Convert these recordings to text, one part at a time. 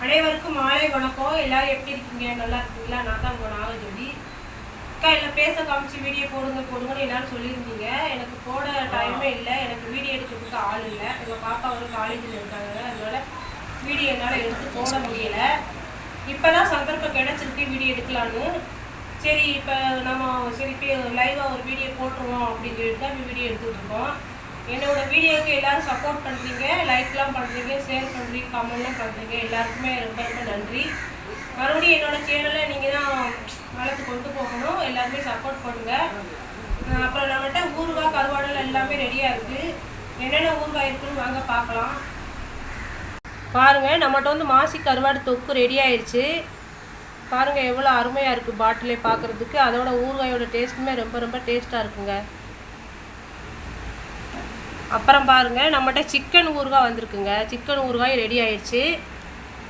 அனைவருக்கும் மாலை வணக்கம். எல்லாரும் எப்படி இருக்கீங்க? நல்லா இருக்கீங்களா? நான் தான் உங்க நாகஜோதி. அக்கா எல்லாம் பேச காமிச்சு வீடியோ போடுங்கன்னு எல்லாரும் சொல்லியிருந்தீங்க. எனக்கு போட டைமே இல்லை, எனக்கு வீடியோ எடுக்கிறதுக்கு ஆள் இல்லை. எங்கள் பாப்பா ஒரு காலேஜில் இருக்காங்க, அதனால வீடியோ என்னால் எடுத்து போட முடியல. இப்போ தான் சந்தர்ப்பம் கிடச்சிருக்கு வீடியோ எடுக்கலான்னு. சரி இப்போ நம்ம லைவாக ஒரு வீடியோ போட்டுருவோம் அப்படின்னு சொல்லிட்டு தான் வீடியோ எடுத்துகிட்ருக்கோம். என்னோட வீடியோவுக்கு எல்லோரும் சப்போர்ட் பண்ணுறீங்க, லைக்லாம் பண்ணுறீங்க, ஷேர் பண்ணுறீங்க, கமெண்ட்லாம் பண்ணுறீங்க. எல்லாருக்குமே ரொம்ப ரொம்ப நன்றி. மறுபடியும் என்னோடய சேனலை நீங்கள் தான் வளர்த்து கொண்டு போகணும், எல்லாருமே சப்போர்ட் பண்ணுங்கள். அப்புறம் நம்மகிட்ட ஊறுகாய் கருவாடல் எல்லாமே ரெடியாக இருக்குது. என்னென்ன ஊறுகாய் இருக்குதுன்னு வாங்க பார்க்கலாம். பாருங்கள், நம்மகிட்ட வந்து மாசி கருவாடு தொக்கு ரெடி ஆயிடுச்சு. பாருங்கள் எவ்வளோ அருமையாக இருக்குது பாட்டிலே பார்க்குறதுக்கு. அதோட ஊறுகாயோட டேஸ்ட்டுமே ரொம்ப ரொம்ப டேஸ்ட்டாக இருக்குங்க. அப்புறம் பாருங்கள், நம்மகிட்ட சிக்கன் ஊறுகாய் வந்திருக்குங்க. சிக்கன் ஊறுகாய் ரெடி ஆயிடுச்சு.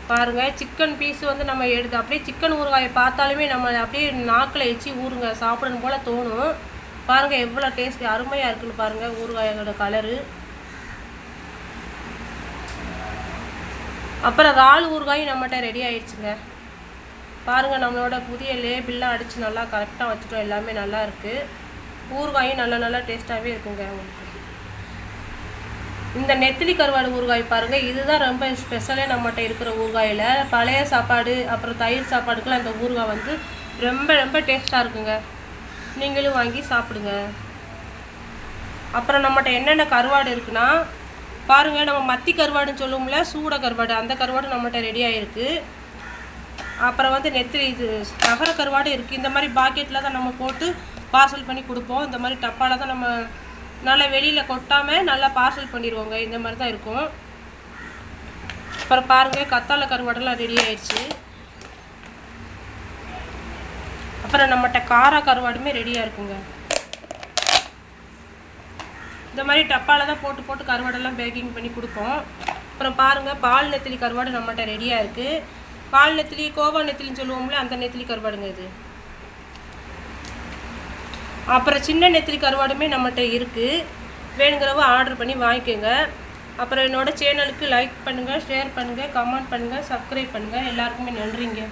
பாருங்கள், சிக்கன் பீஸு வந்து நம்ம எடுத்து அப்படியே சிக்கன் ஊறுகாயை பார்த்தாலுமே நம்ம அப்படியே நாக்கில் எச்சி ஊறுங்க, சாப்பிடணும் போல் தோணும். பாருங்கள் எவ்வளோ டேஸ்ட் அருமையாக இருக்குன்னு பாருங்கள் ஊறுகாயோட கலரு. அப்புறம் இறால் ஊறுகாயும் நம்மகிட்ட ரெடி ஆயிடுச்சுங்க. பாருங்கள், நம்மளோட புதிய லேபிள்லாம் அடித்து நல்லா கரெக்டாக வச்சுட்டோம். எல்லாமே நல்லா இருக்குது. ஊறுகாயும் நல்லா டேஸ்ட்டாகவே இருக்குங்க உங்களுக்கு. இந்த நெத்திலி கருவாடு ஊறுகாய் பாருங்கள், இதுதான் ரொம்ப ஸ்பெஷலே நம்மகிட்ட இருக்கிற ஊறுகாயில். பழைய சாப்பாடு அப்புறம் தயிர் சாப்பாடுக்கெலாம் இந்த ஊறுகாய் வந்து ரொம்ப ரொம்ப டேஸ்ட்டாக இருக்குங்க. நீங்களும் வாங்கி சாப்பிடுங்க. அப்புறம் நம்மகிட்ட என்னென்ன கருவாடு இருக்குன்னா பாருங்கள், நம்ம மத்தி கருவாடுன்னு சொல்லுவோம்ல, சூட கருவாடு, அந்த கருவாடு நம்மகிட்ட ரெடி ஆகிருக்கு. அப்புறம் வந்து நெத்திலி இது நகர கருவாடு இருக்குது. இந்த மாதிரி பாக்கெட்டில் தான் நம்ம போட்டு பார்சல் பண்ணி கொடுப்போம். இந்த மாதிரி டப்பாவில் தான் நம்ம நல்லா வெளியில் கொட்டாமல் நல்லா பார்சல் பண்ணிடுவோங்க. இந்த மாதிரி தான் இருக்கும். அப்புறம் பாருங்கள், கத்தாழை கருவாடெல்லாம் ரெடி ஆயிடுச்சு. அப்புறம் நம்மகிட்ட காரா கருவாடுமே ரெடியாக இருக்குங்க. இந்த மாதிரி டப்பாவில் தான் போட்டு கருவாடெல்லாம் பேக்கிங் பண்ணி கொடுப்போம். அப்புறம் பாருங்கள், பால் நெத்திலி கருவாடு நம்மகிட்ட ரெடியாக இருக்குது. பால் நெத்திலி, கோவா நெத்திலின்னு சொல்லுவோம்ல, அந்த நெத்திலி கருவாடுங்க இது. அப்புறம் சின்ன நெத்திலி கருவாடுமே நம்மகிட்ட இருக்குது. வேணுங்கிறவங்க ஆர்டர் பண்ணி வாங்கிக்கோங்க. அப்புறம் என்னோடய சேனலுக்கு லைக் பண்ணுங்கள், ஷேர் பண்ணுங்கள், கமெண்ட் பண்ணுங்கள், சப்ஸ்கிரைப் பண்ணுங்கள். எல்லாருக்குமே நன்றிங்க.